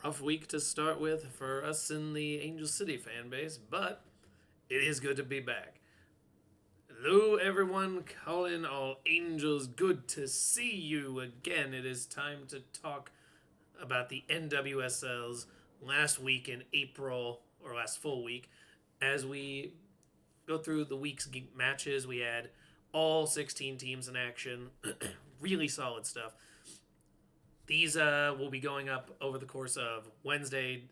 tough week to start with for us in the Angel City fan base, but it is good to be back. Hello, everyone. Calling all angels. Good to see you again. It is time to talk about the NWSL's last week in April, or last full week. As we go through the week's matches, we had all 16 teams in action. Really solid stuff. These will be going up over the course of Wednesday.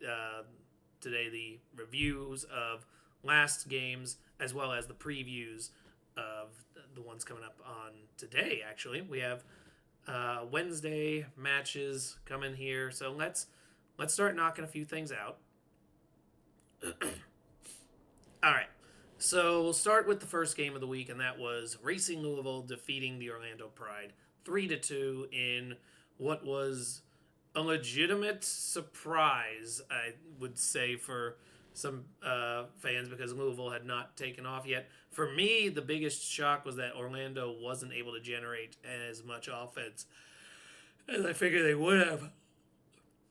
Today, the reviews of last games as well as the previews of the ones coming up on today. Actually, we have Wednesday matches coming here, so let's start knocking a few things out. All right. So we'll start with the first game of the week, and that was Racing Louisville defeating the Orlando Pride 3-2 in what was a legitimate surprise, I would say, for some fans because Louisville had not taken off yet. For me, the biggest shock was that Orlando wasn't able to generate as much offense as I figured they would have.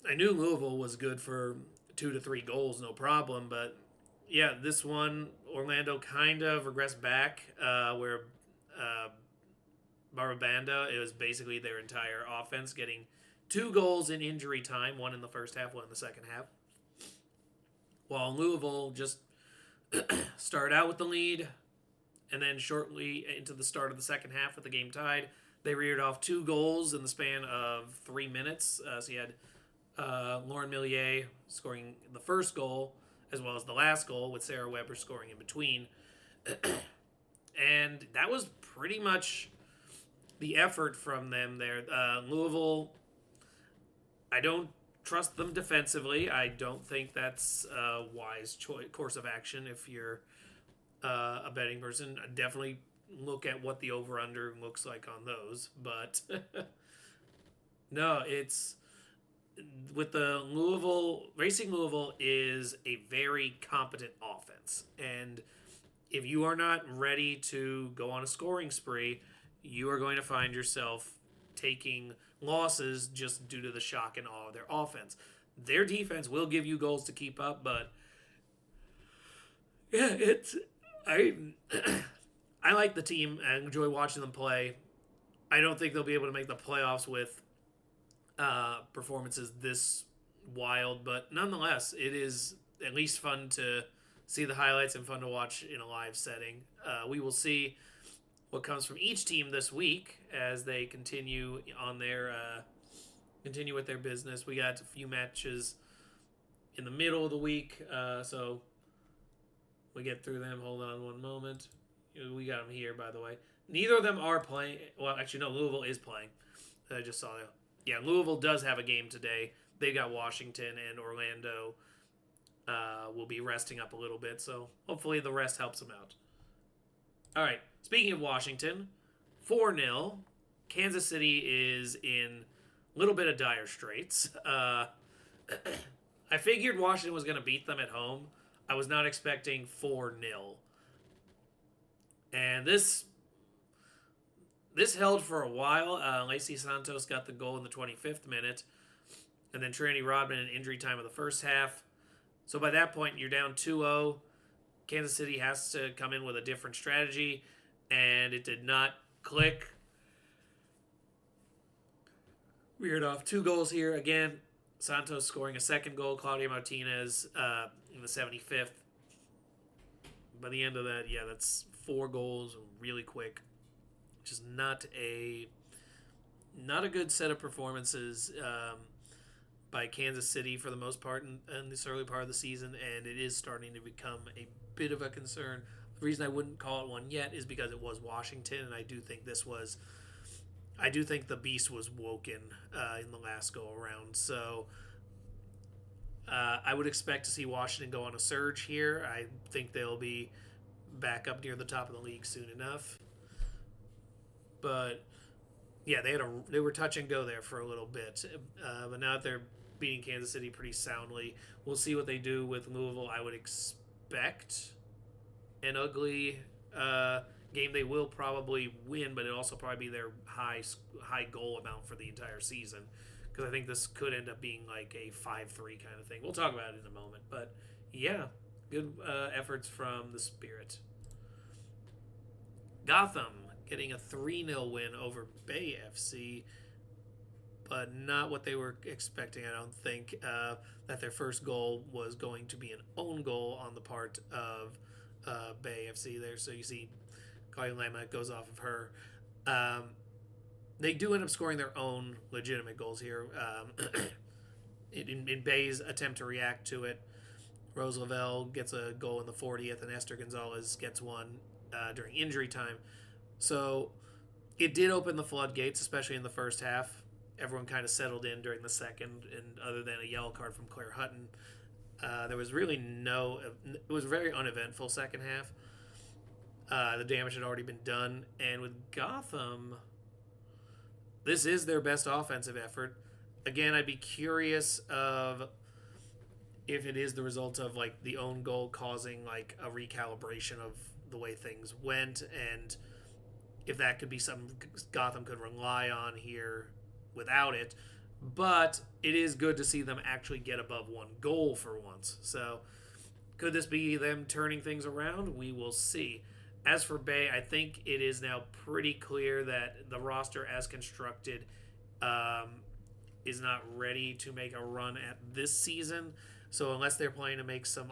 I knew Louisville was good for 2 to 3 goals, no problem, but yeah, this one, Orlando kind of regressed back where Barabanda, it was basically their entire offense, getting 2 goals in injury time, one in the first half, one in the second half. While Louisville just started out with the lead, and then shortly into the start of the second half with the game tied, they reared off 2 goals in the span of 3 minutes. So you had Lauren Millier scoring the first goal, as well as the last goal, with Sarah Weber scoring in between. And that was pretty much the effort from them there. Louisville, I don't trust them defensively. I don't think that's a wise course of action if you're a betting person. I definitely look at what the over-under looks like on those. But no, it's with the Racing Louisville is a very competent offense. And if you are not ready to go on a scoring spree, you are going to find yourself taking losses just due to the shock and awe of their offense. Their defense will give you goals to keep up, but yeah, I I like the team. I enjoy watching them play. I don't think they'll be able to make the playoffs with performances this wild, but nonetheless, it is at least fun to see the highlights and fun to watch in a live setting. We will see what comes from each team this week as they continue on their continue with their business. We got a few matches in the middle of the week, so we get through them. Hold on one moment. We got them here, by the way. Neither of them are playing. Well, actually, no. Louisville is playing. I just saw that. Yeah, Louisville does have a game today. They got Washington, and Orlando will be resting up a little bit. So hopefully the rest helps them out. All right. Speaking of Washington, 4-0. Kansas City is in a little bit of dire straits. I figured Washington was going to beat them at home. I was not expecting 4-0. And this held for a while. Lacey Santos got the goal in the 25th minute. And then Trinity Rodman in injury time of the first half. So by that point, you're down 2-0. Kansas City has to come in with a different strategy. And it did not click. Reared off 2 goals here. Again, Santos scoring a second goal. Claudia Martinez in the 75th. By the end of that, yeah, that's 4 goals really quick. Which is not a good set of performances by Kansas City for the most part in this early part of the season, and it is starting to become a bit of a concern. The reason I wouldn't call it one yet is because it was Washington, and I do think the beast was woken in the last go around. So I would expect to see Washington go on a surge here. I think they'll be back up near the top of the league soon enough. But yeah, they were touch and go there for a little bit. But now that they're beating Kansas City pretty soundly, we'll see what they do with Louisville. I would expect an ugly game. They will probably win, but it'll also probably be their high goal amount for the entire season because I think this could end up being like a 5-3 kind of thing. We'll talk about it in a moment. But yeah, good efforts from the Spirit. Gotham getting a 3-0 win over Bay FC, but not what they were expecting. I don't think that their first goal was going to be an own goal on the part of Bay FC there. So you see Kyle Lama goes off of her. They do end up scoring their own legitimate goals here. In Bay's attempt to react to it, Rose Lavelle gets a goal in the 40th, and Esther Gonzalez gets one during injury time. So it did open the floodgates, especially in the first half. Everyone kind of settled in during the second, and other than a yellow card from Claire Hutton, there was really no... It was a very uneventful second half. The damage had already been done, and with Gotham, this is their best offensive effort. Again, I'd be curious of if it is the result of like the own goal causing like a recalibration of the way things went, and if that could be something Gotham could rely on here without it. But it is good to see them actually get above one goal for once. So could this be them turning things around? We will see. As for Bay, I think it is now pretty clear that the roster as constructed is not ready to make a run at this season. So unless they're planning to make some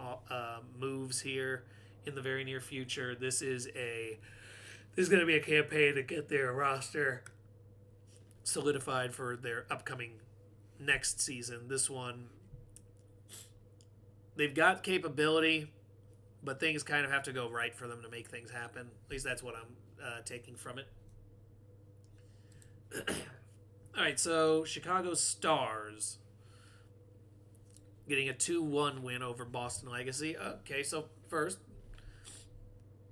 moves here in the very near future, this is going to be a campaign to get their roster solidified for their upcoming next season. This one, they've got capability, but things kind of have to go right for them to make things happen. At least that's what I'm taking from it. All right, so Chicago Stars getting a 2-1 win over Boston Legacy. Okay, so first,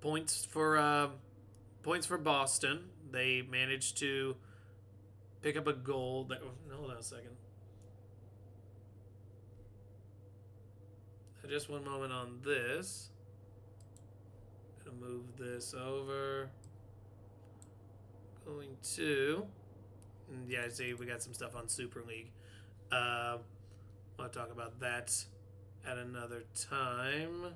points for Boston. They managed to pick up a goal. Hold on a second. Just one moment on this. Gonna move this over. Going to... Yeah, I see we got some stuff on Super League. I'll talk about that at another time.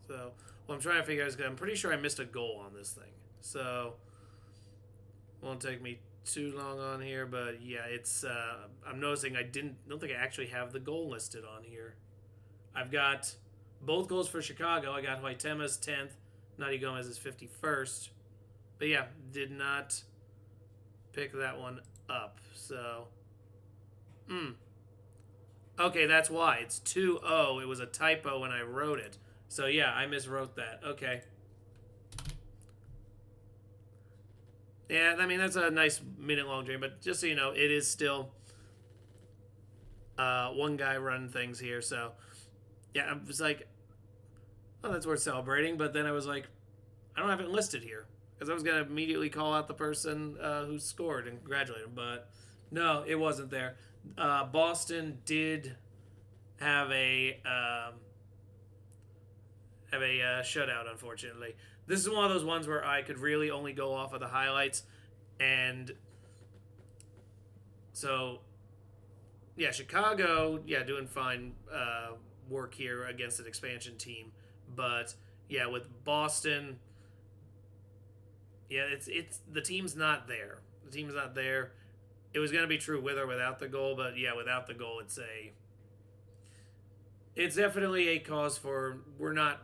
So, what I'm trying to figure out is I'm pretty sure I missed a goal on this thing. So, won't take me too long on here, but yeah, it's I'm noticing I don't think I actually have the goal listed on here. I've got both goals for Chicago. I got Huitema's 10th, Nati Gomez's 51st. But yeah, did not pick that one up. So, okay, that's why. It's 2-0. It was a typo when I wrote it. So yeah, I miswrote that. Okay. Yeah, I mean, that's a nice minute-long dream, but just so you know, it is still one guy running things here. So yeah, I was like, oh, that's worth celebrating. But then I was like, I don't have it listed here, because I was going to immediately call out the person who scored and congratulate him. But no, it wasn't there. Boston did have a shutout, unfortunately. This is one of those ones where I could really only go off of the highlights. And so, yeah, Chicago, doing fine work here against an expansion team. But, yeah, with Boston, yeah, it's the team's not there. The team's not there. It was going to be true with or without the goal, but, yeah, without the goal, it's definitely a cause for we're not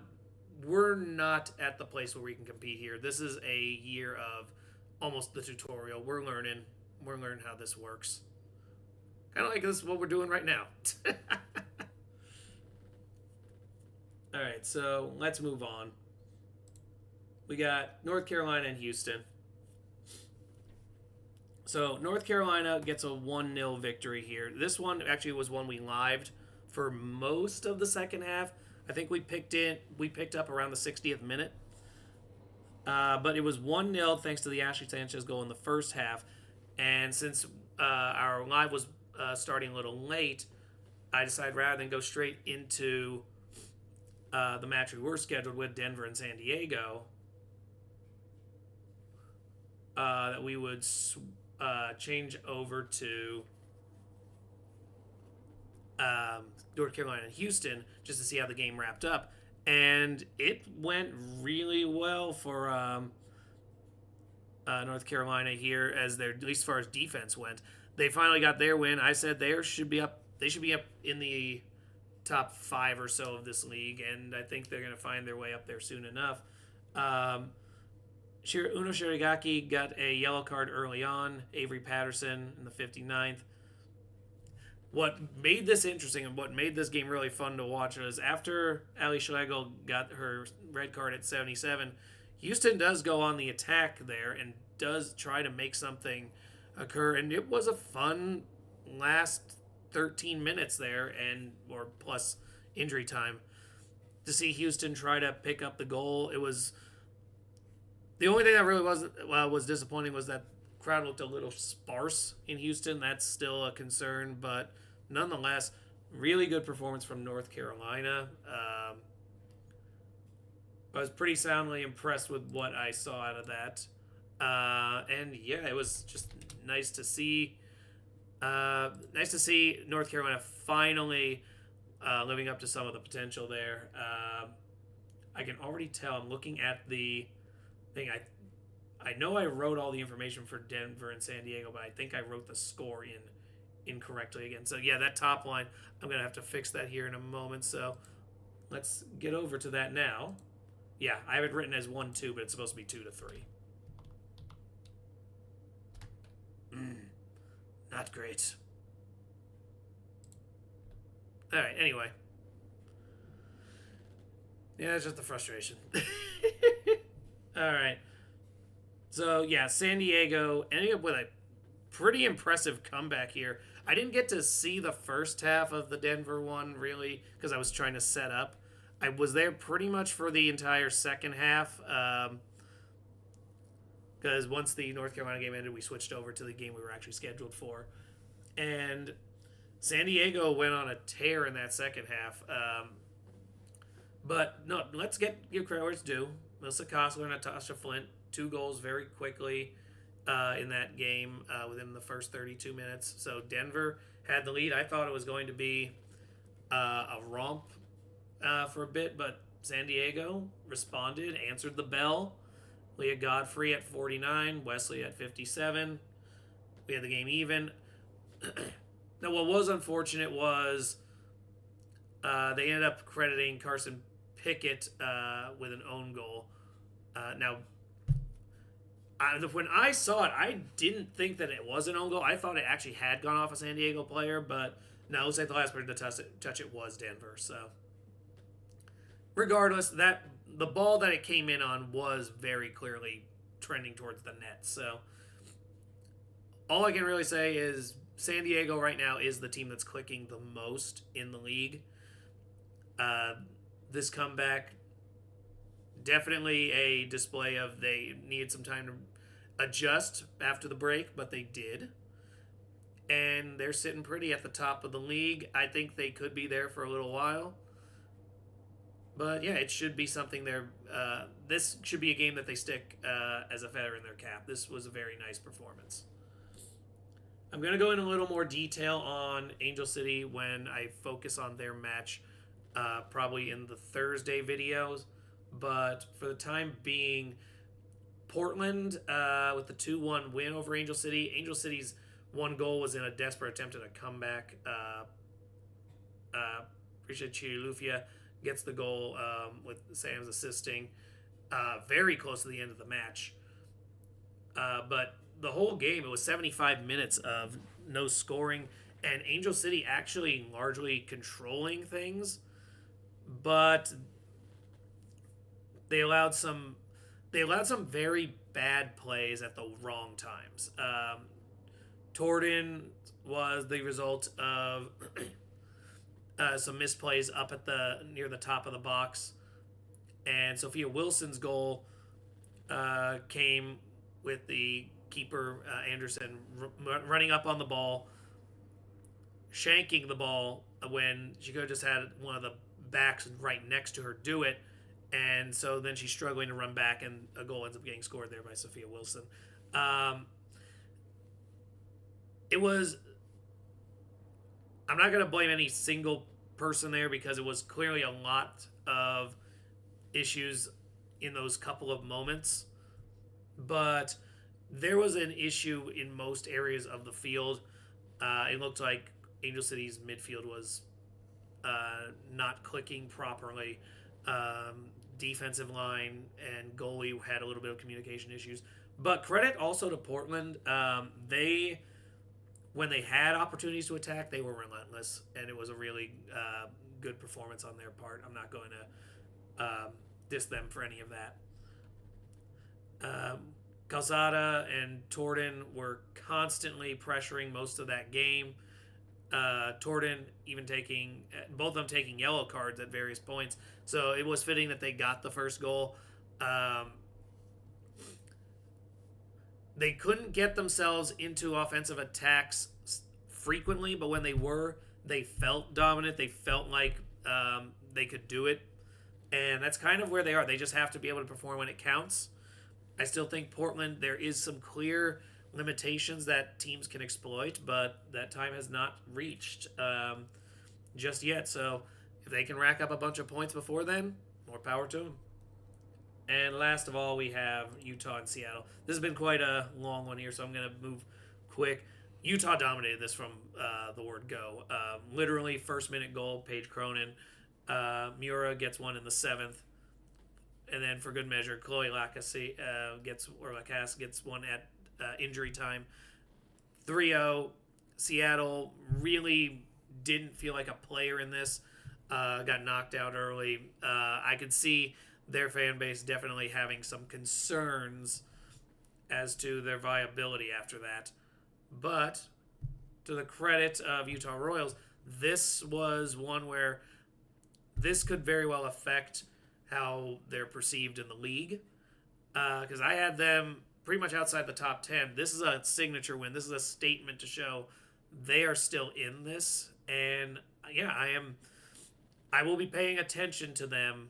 at the place where we can compete here. This is a year of almost the tutorial. We're learning how this works. Kind of like this is what we're doing right now. All right, so let's move on. We got North Carolina and Houston. So North Carolina gets a 1-0 victory here. This one actually was one we lived for most of the second half. I think we picked up around the 60th minute. But it was 1-0 thanks to the Ashley Sanchez goal in the first half. And since our live was starting a little late, I decided rather than go straight into the match we were scheduled with, Denver and San Diego, that we would change over to North Carolina and Houston just to see how the game wrapped up. And it went really well for North Carolina here, as their, at least as far as defense went. They finally got their win. I said they should be up. They should be up in the top 5 or so of this league, and I think they're going to find their way up there soon enough. Uno Shirigaki got a yellow card early on. Avery Patterson in the 59th. What made this interesting and what made this game really fun to watch was after Ali Schlegel got her red card at 77, Houston does go on the attack there and does try to make something occur. And it was a fun last 13 minutes there, and or plus injury time, to see Houston try to pick up the goal. It was the only thing that really was disappointing was that crowd looked a little sparse in Houston. That's still a concern, but nonetheless, really good performance from North Carolina. I was pretty soundly impressed with what I saw out of that. And yeah, it was just nice to see. Nice to see North Carolina finally living up to some of the potential there. I can already tell. I'm looking at the thing. I know I wrote all the information for Denver and San Diego, but I think I wrote the score incorrectly again. So yeah, that top line, I'm gonna have to fix that here in a moment. So let's get over to that now. Yeah, I have it written as 1-2, but it's supposed to be 2-3. Not great. All right. Anyway. Yeah, it's just the frustration. All right. So, yeah, San Diego ended up with a pretty impressive comeback here. I didn't get to see the first half of the Denver one, really, because I was trying to set up. I was there pretty much for the entire second half, because once the North Carolina game ended, we switched over to the game we were actually scheduled for. And San Diego went on a tear in that second half. But no, let's give credit where it's due. Melissa Kostler and Natasha Flint, 2 goals very quickly in that game within the first 32 minutes. So Denver had the lead. I thought it was going to be a romp for a bit, but San Diego responded, answered the bell. Leah Godfrey at 49, Wesley at 57. We had the game even. Now, what was unfortunate was they ended up crediting Carson Pickett with an own goal. When I saw it, I didn't think that it was an own goal. I thought it actually had gone off a San Diego player, but no, it looks like the last person to touch it was Denver. So, regardless, the ball that it came in on was very clearly trending towards the net. So, all I can really say is San Diego right now is the team that's clicking the most in the league. This comeback, definitely a display of they needed some time to adjust after the break, but they did. And they're sitting pretty at the top of the league. I think they could be there for a little while. But yeah, it should be something there. This should be a game that they stick as a feather in their cap. This was a very nice performance. I'm going to go in a little more detail on Angel City when I focus on their match, probably in the Thursday videos. But for the time being, Portland with the 2-1 win over Angel City. Angel City's one goal was in a desperate attempt at a comeback. Prisha Chirulufia gets the goal with Sam's assisting very close to the end of the match. But the whole game, it was 75 minutes of no scoring, and Angel City actually largely controlling things, but they allowed some very bad plays at the wrong times. Torden was the result of some misplays up at near the top of the box, and Sophia Wilson's goal came with the keeper Anderson running up on the ball, shanking the ball when she could have just had one of the backs right next to her do it, and so then she's struggling to run back, and a goal ends up getting scored there by Sophia Wilson. Um, it was. I'm not going to blame any single person there because it was clearly a lot of issues in those couple of moments. But there was an issue in most areas of the field. It looked like Angel City's midfield was not clicking properly. Defensive line and goalie had a little bit of communication issues. But credit also to Portland. They, when they had opportunities to attack, they were relentless, and it was a really good performance on their part. I'm not going to diss them for any of that. Um, Calzada and Torden were constantly pressuring most of that game. Torden even taking both of them taking yellow cards at various points. So it was fitting that they got the first goal. Um, they couldn't get themselves into offensive attacks frequently, but when they were, they felt dominant. They felt like they could do it, and that's kind of where they are. They just have to be able to perform when it counts. I still think Portland, there is some clear limitations that teams can exploit, but that time has not reached just yet. So if they can rack up a bunch of points before then, more power to them. And last of all, we have Utah and Seattle. This has been quite a long one here, so I'm going to move quick. Utah dominated this from the word go. Literally, first minute goal, Paige Cronin. Mura gets one in the 7th. And then for good measure, Chloe Lacasse gets one at injury time. 3-0. Seattle really didn't feel like a player in this. Got knocked out early. I could see their fan base definitely having some concerns as to their viability after that. But to the credit of Utah Royals, this was one where this could very well affect how they're perceived in the league. Because I had them pretty much outside the top 10. This is a signature win. This is a statement to show they are still in this. And yeah, I will be paying attention to them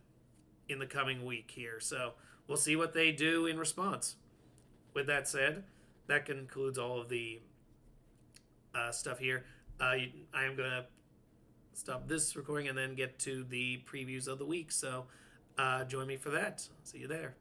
in the coming week here. So we'll see what they do in response. With that said, that concludes all of the stuff here. I am going to stop this recording and then get to the previews of the week. So join me for that. See you there.